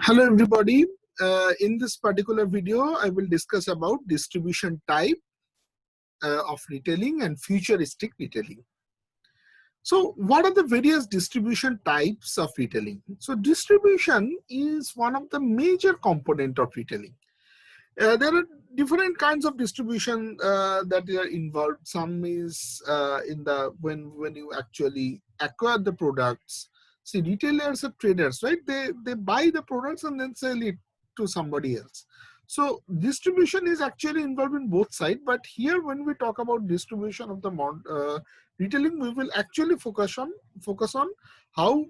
Hello everybody. In this particular video, I will discuss about distribution type of retailing and futuristic retailing. So what are the various distribution types of retailing? So distribution is one of the major component of retailing. There are different kinds of distribution that are involved. Some is in the when you actually acquire the products. See, retailers are traders, right? They buy the products and then sell it to somebody else. So distribution is actually involved in both sides. But here, when we talk about distribution of the retailing, we will actually focus on how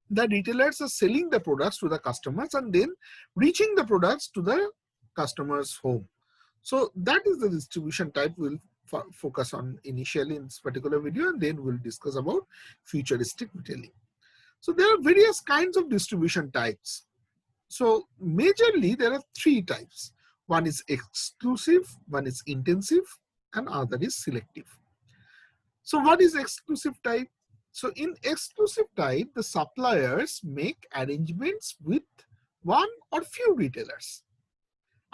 the retailers are selling the products to the customers and then reaching the products to the customer's home. So that is the distribution type we'll focus on initially in this particular video, and then we'll discuss about futuristic retailing. So there are various kinds of distribution types. So majorly there are three types. One is exclusive, one is intensive, and other is selective. So what is exclusive type? So in exclusive type, the suppliers make arrangements with one or few retailers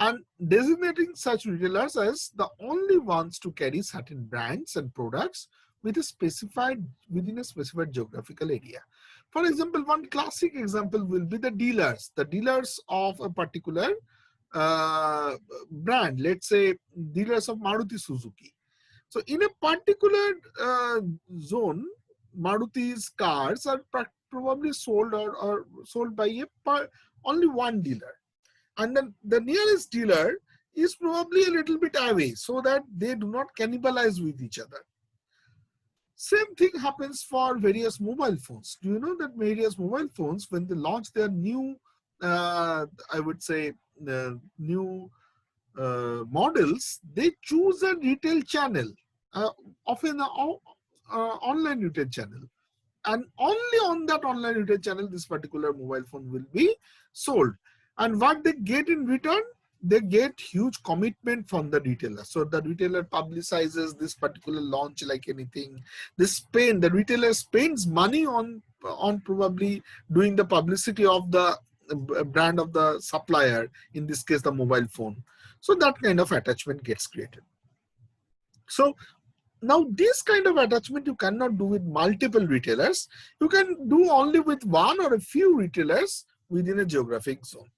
and designating such retailers as the only ones to carry certain brands and products within a specified geographical area. For example, one classic example will be the dealers of a particular brand, let's say dealers of Maruti Suzuki. So in a particular zone, Maruti's cars are probably sold or sold by only one dealer. And then the nearest dealer is probably a little bit away so that they do not cannibalize with each other. Same thing happens for various mobile phones. Do you know that various mobile phones, when they launch their new, I would say, new models, they choose a retail channel, often an online retail channel. And only on that online retail channel, this particular mobile phone will be sold. And what they get in return, they get huge commitment from the retailer. So the retailer publicizes this particular launch like anything. The retailer spends money on probably doing the publicity of the brand of the supplier, in this case the mobile phone. So that kind of attachment gets created. So now this kind of attachment you cannot do with multiple retailers. You can do only with one or a few retailers within a geographic zone.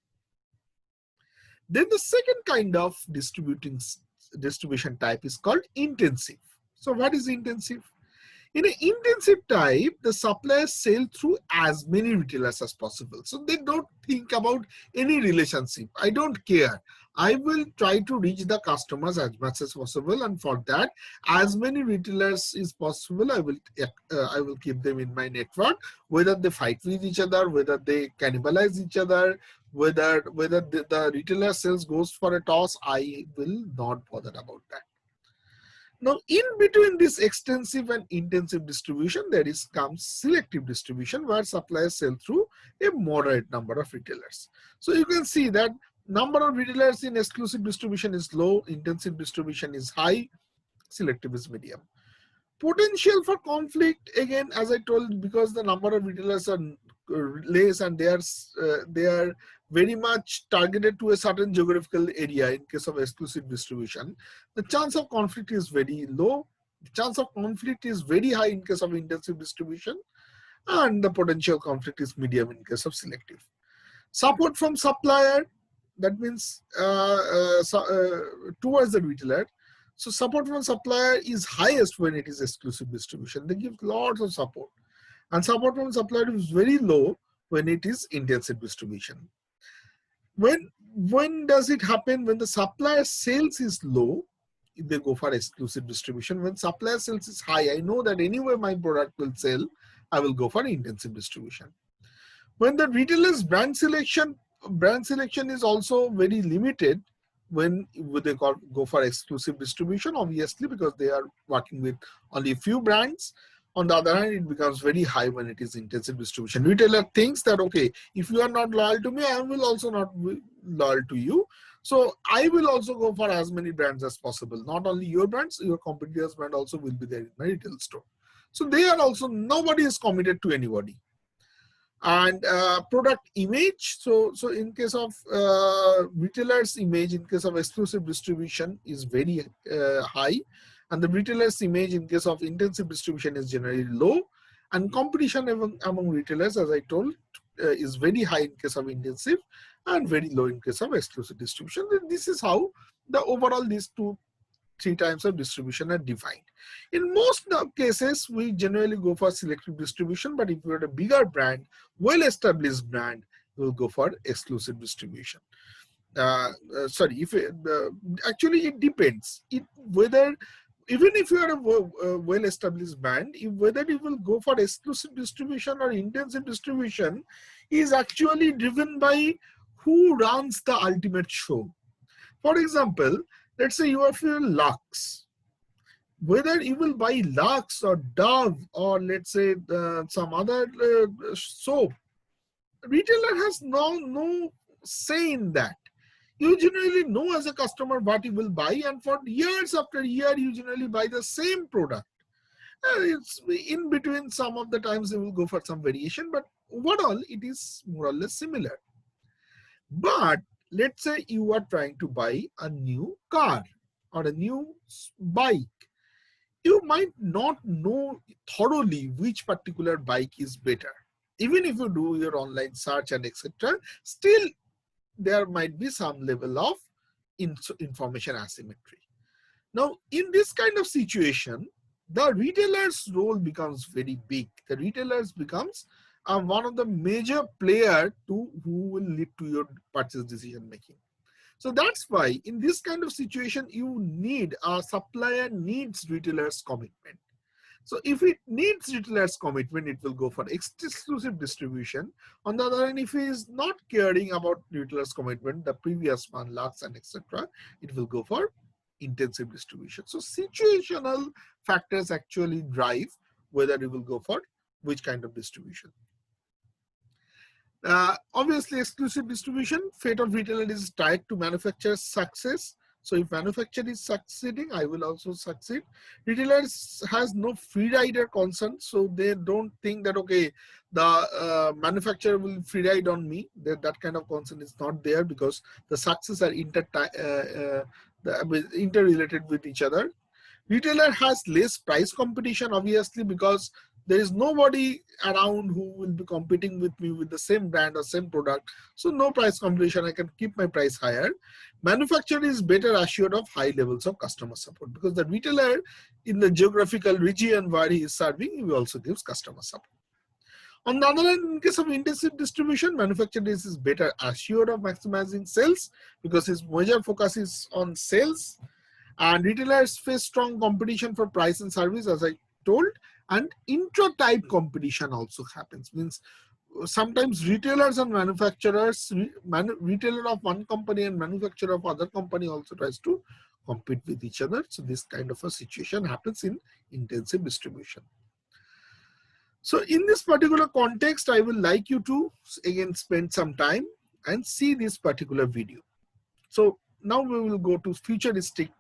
Then the second kind of distribution type is called intensive. So what is intensive? In an intensive type, the suppliers sell through as many retailers as possible. So they don't think about any relationship. I don't care. I will try to reach the customers as much as possible, and for that, as many retailers is possible, I will keep them in my network. Whether they fight with each other, whether they cannibalize each other, whether the retailer sales goes for a toss, I will not bother about that. Now, in between this extensive and intensive distribution, comes selective distribution, where suppliers sell through a moderate number of retailers. So you can see that number of retailers in exclusive distribution is low, intensive distribution is high, selective is medium. Potential for conflict, again, as I told, because the number of retailers are less and they are very much targeted to a certain geographical area. In case of exclusive distribution, the chance of conflict is very low. The chance of conflict is very high in case of intensive distribution, and the potential conflict is medium in case of selective. Support from supplier, that means towards the retailer. So support from supplier is highest when it is exclusive distribution. They give lots of support. And support from supplier is very low when it is intensive distribution. When does it happen? When the supplier sales is low, they go for exclusive distribution. When supplier sales is high, I know that anywhere my product will sell, I will go for intensive distribution. When the retailer's brand selection is also very limited, when they go for exclusive distribution, obviously, because they are working with only a few brands. On the other hand, it becomes very high when it is intensive distribution. Retailer thinks that, okay, if you are not loyal to me, I will also not be loyal to you. So I will also go for as many brands as possible. Not only your brands, your competitors' brand also will be there in my retail store. So they are also, nobody is committed to anybody. And product image. So in case of retailers image, in case of exclusive distribution is very high, and the retailers image in case of intensive distribution is generally low, and competition among retailers, as I told, is very high in case of intensive and very low in case of exclusive distribution. And this is how the overall these three types of distribution are defined. In most cases, we generally go for selective distribution, but if you're a bigger brand, well-established brand, we'll go for exclusive distribution. Sorry, if actually it depends. Whether even if you are a well-established brand, whether you will go for exclusive distribution or intensive distribution is actually driven by who runs the ultimate show. For example, let's say you are for Lux. Whether you will buy Lux or Dove or let's say some other soap, retailer has no say in that. You generally know as a customer what you will buy, and for years after year, you generally buy the same product. It's in between, some of the times you will go for some variation, but overall it is more or less similar. But let's say you are trying to buy a new car or a new bike. You might not know thoroughly which particular bike is better. Even if you do your online search and etc., still there might be some level of information asymmetry. Now, in this kind of situation, the retailer's role becomes very big. The retailers becomes one of the major player who will lead to your purchase decision making. So that's why in this kind of situation, you need a supplier needs retailer's commitment. So if it needs retailer's commitment, it will go for exclusive distribution. On the other hand, if he is not caring about retailer's commitment, the previous one, Lux and etc., it will go for intensive distribution. So situational factors actually drive whether you will go for which kind of distribution. Obviously, exclusive distribution, fate of retailer is tied to manufacturer's success. So if manufacturer is succeeding, I will also succeed. Retailers has no free rider concern, so they don't think that okay, the manufacturer will free ride on me. That kind of concern is not there because the success are interrelated with each other. Retailer has less price competition, obviously, because there is nobody around who will be competing with me with the same brand or same product. So no price competition, I can keep my price higher. Manufacturer is better assured of high levels of customer support because the retailer in the geographical region where he is serving, he also gives customer support. On the other hand, in case of intensive distribution, manufacturer is better assured of maximizing sales because his major focus is on sales. And retailers face strong competition for price and service, as I told, and intra-type competition also happens. Means sometimes retailers and manufacturers, retailer of one company and manufacturer of other company also tries to compete with each other. So this kind of a situation happens in intensive distribution. So in this particular context, I will like you to again spend some time and see this particular video. So now we will go to futuristic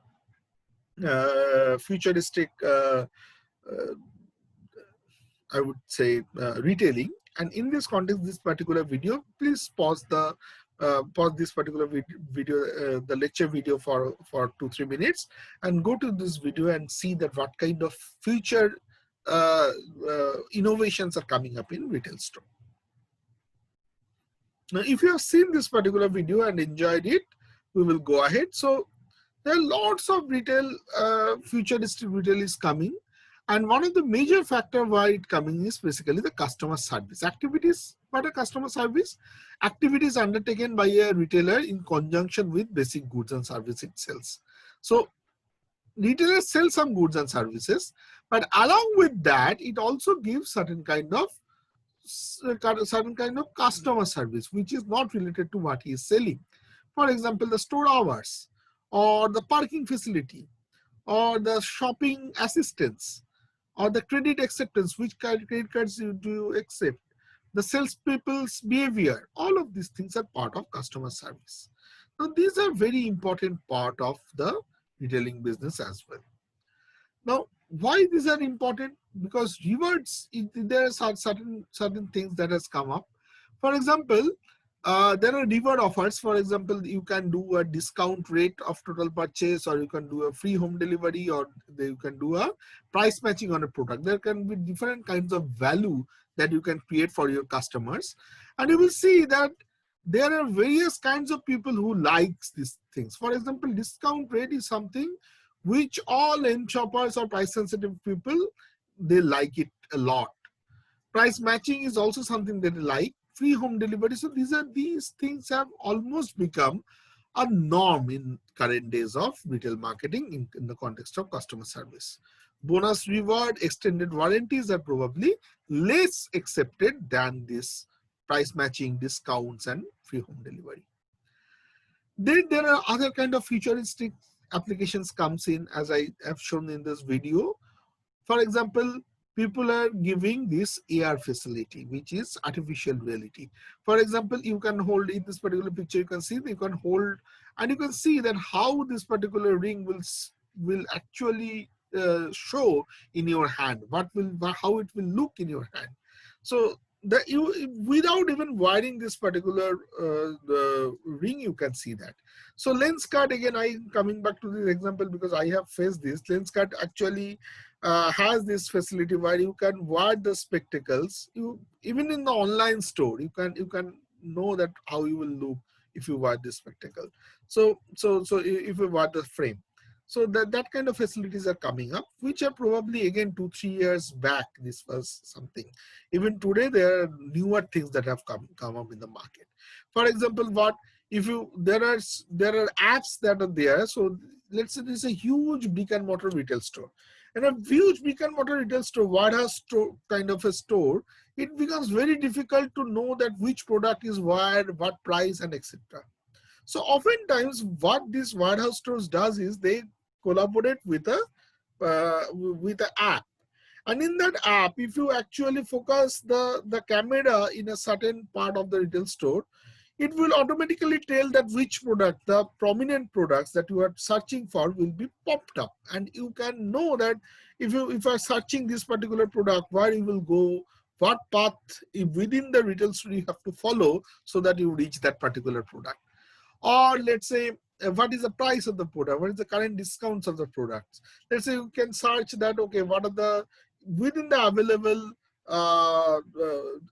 I would say retailing, and in this context, this particular video, please pause this particular video, the lecture video for 2-3 minutes, and go to this video and see that what kind of future innovations are coming up in retail store. Now, if you have seen this particular video and enjoyed it, we will go ahead. So there are lots of retail, futuristic retail is coming. And one of the major factors why it coming is basically the customer service activities. What are customer service? Activities undertaken by a retailer in conjunction with basic goods and services it sells. So retailers sell some goods and services, but along with that, it also gives certain kind of customer service, which is not related to what he is selling. For example, the store hours, or the parking facility, or the shopping assistance, or the credit acceptance, which credit cards do you accept, the salespeople's behavior, all of these things are part of customer service. Now, these are very important part of the retailing business as well. Now, why these are important? Because rewards, there are certain things that has come up. For example, there are reward offers. For example, you can do a discount rate of total purchase, or you can do a free home delivery, or you can do a price matching on a product. There can be different kinds of value that you can create for your customers. And you will see that there are various kinds of people who likes these things. For example, discount rate is something which all end shoppers or price sensitive people, they like it a lot. Price matching is also something that they like. Free home delivery. So these things have almost become a norm in current days of retail marketing in the context of customer service. Bonus reward, extended warranties are probably less accepted than this price matching, discounts, and free home delivery. Then there are other kind of futuristic applications comes in, as I have shown in this video. For example, people are giving this AR facility, which is artificial reality. For example, you can hold in this particular picture, you can see that you can hold, and you can see that how this particular ring will actually show in your hand, how it will look in your hand. So that you, without even wiring this particular the ring, you can see that. So Lenskart, again, I coming back to this example because I have faced this. Lenskart actually has this facility where you can wear the spectacles. You, even in the online store, you can know that how you will look if you wear this spectacle. So if you wear the frame. So that kind of facilities are coming up, which are probably again 2-3 years back. This was something. Even today, there are newer things that have come up in the market. For example, what if you there are apps that are there. So let's say there's a huge brick and mortar retail store, and a huge brick and mortar retail store, warehouse store kind of a store. It becomes very difficult to know that which product is where, what price, and etc. So oftentimes, what these warehouse stores does is they collaborate with an app, and in that app, if you actually focus the camera in a certain part of the retail store, it will automatically tell that which product, the prominent products that you are searching for, will be popped up, and you can know that if you are searching this particular product, where you will go, what path within the retail store you have to follow so that you reach that particular product. Or let's say, what is the price of the product, what is the current discounts of the products. Let's say you can search that, okay, what are the within the available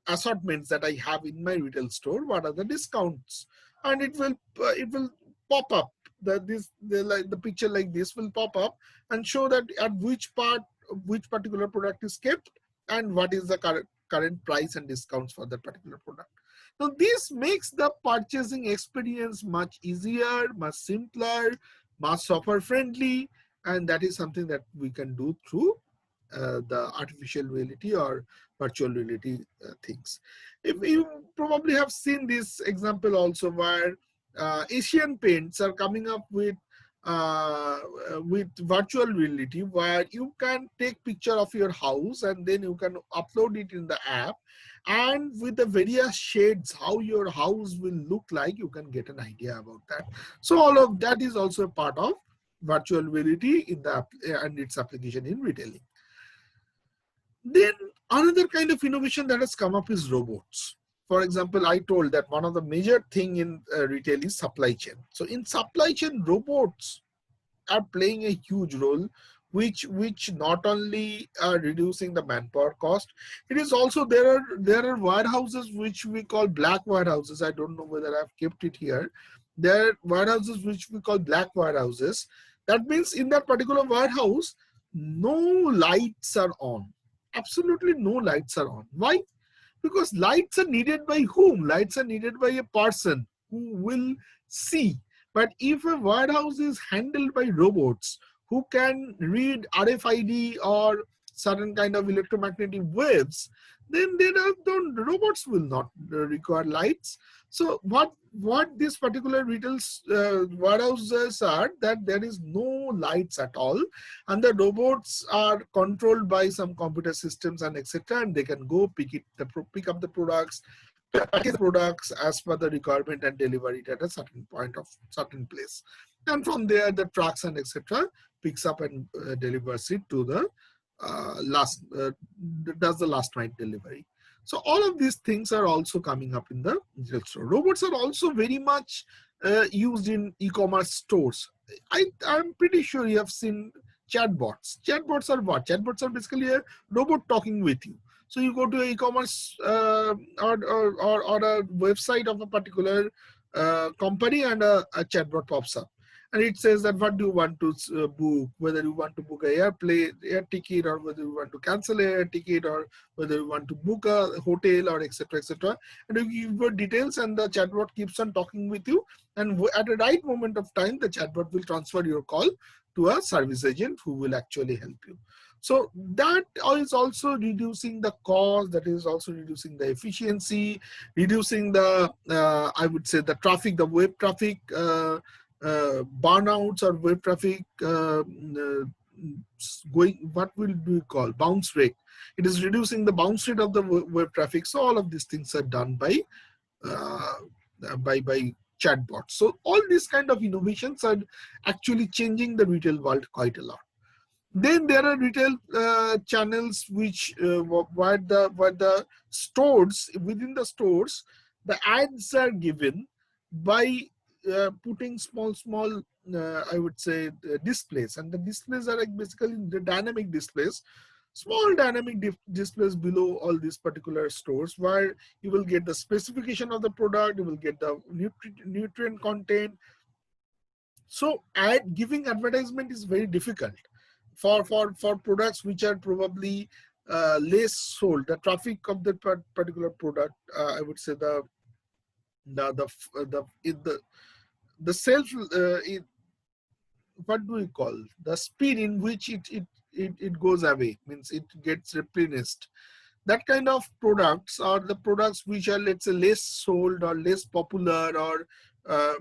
assortments that I have in my retail store, what are the discounts, and it will pop up the picture like this will pop up and show that at which particular product is kept and what is the current price and discounts for that particular product. Now, this makes the purchasing experience much easier, much simpler, much shopper friendly, and that is something that we can do through the artificial reality or virtual reality things. If you probably have seen this example also, where Asian Paints are coming up with virtual reality, where you can take picture of your house and then you can upload it in the app, and with the various shades how your house will look like, you can get an idea about that. So all of that is also a part of virtual reality in the app and its application in retailing. Then another kind of innovation that has come up is robots. For example, I told that one of the major thing in retail is supply chain. So in supply chain, robots are playing a huge role, which not only are reducing the manpower cost, it is also there are warehouses which we call black warehouses. I don't know whether I've kept it here. There are warehouses which we call black warehouses. That means in that particular warehouse, no lights are on. Absolutely no lights are on. Why? Because lights are needed by whom? Lights are needed by a person who will see. But if a warehouse is handled by robots who can read RFID or certain kind of electromagnetic waves, then the robots will not require lights. So what this particular retail warehouses are, that there is no lights at all, and the robots are controlled by some computer systems and etc. And they can go pick up the products, package products as per the requirement, and deliver it at a certain point of certain place. and from there the trucks and etc. picks up and delivers it to the does the last mile delivery. So all of these things are also coming up in the retail store. Robots are also very much used in e-commerce stores. I'm pretty sure you have seen chatbots. Chatbots are what? Chatbots are basically a robot talking with you. So you go to an e-commerce or a website of a particular company, and a chatbot pops up. And it says that what do you want to book, whether you want to book a air ticket, or whether you want to cancel a air ticket, or whether you want to book a hotel, or etc. etc. And you give your details, and the chatbot keeps on talking with you. And at the right moment of time, the chatbot will transfer your call to a service agent who will actually help you. So that is also reducing the cost, that is also reducing the efficiency, reducing the, I would say, the traffic, the web traffic, burnouts or web traffic going, what will we call, bounce rate. It is reducing the bounce rate of the web traffic. So all of these things are done by chatbots. So all these kind of innovations are actually changing the retail world quite a lot. Then there are retail channels which where the stores, within the stores, the ads are given by putting small I would say displays, and the displays are like basically the dynamic displays, small dynamic displays below all these particular stores, where you will get the specification of the product, you will get the nutrient content. So giving advertisement is very difficult for products which are probably less sold. The traffic of the particular product, I would say the self what do we call, the speed in which it goes away, means it gets replenished. That kind of products are the products which are, let's say, less sold or less popular, or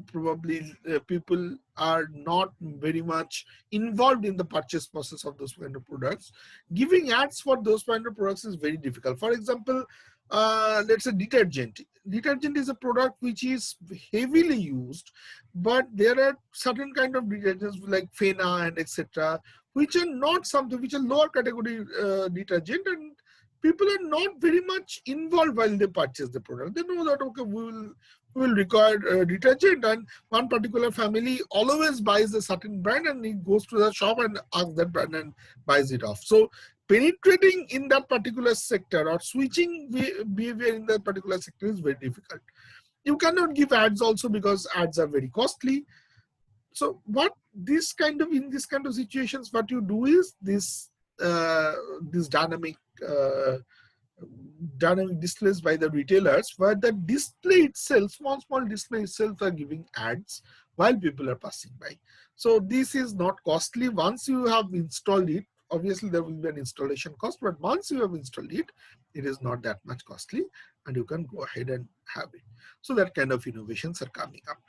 probably people are not very much involved in the purchase process of those kind of products. Giving ads for those kind of products is very difficult. For example, let's say detergent. Detergent is a product which is heavily used, but there are certain kind of detergents like Fena and etc., which are not something, which are lower category detergent, and people are not very much involved while they purchase the product. They know that, okay, we will require detergent, and one particular family always buys a certain brand, and he goes to the shop and asks that brand and buys it off. So penetrating in that particular sector or switching behavior in that particular sector is very difficult. You cannot give ads also because ads are very costly. So in this kind of situations, what you do is this dynamic displays by the retailers, where the display itself, small display itself, are giving ads while people are passing by. So this is not costly. Once you have installed it, obviously there will be an installation cost, but once you have installed it, it is not that much costly, and you can go ahead and have it. So that kind of innovations are coming up.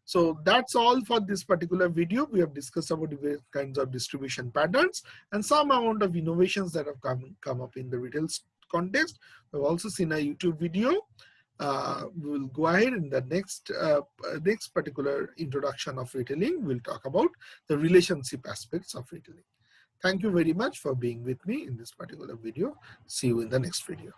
So that's all for this particular video. We have discussed about various kinds of distribution patterns and some amount of innovations that have come up in the retail context. We've also seen a YouTube video. We will go ahead in the next particular introduction of retailing. We'll talk about the relationship aspects of retailing. Thank you very much for being with me in this particular video. See you in the next video.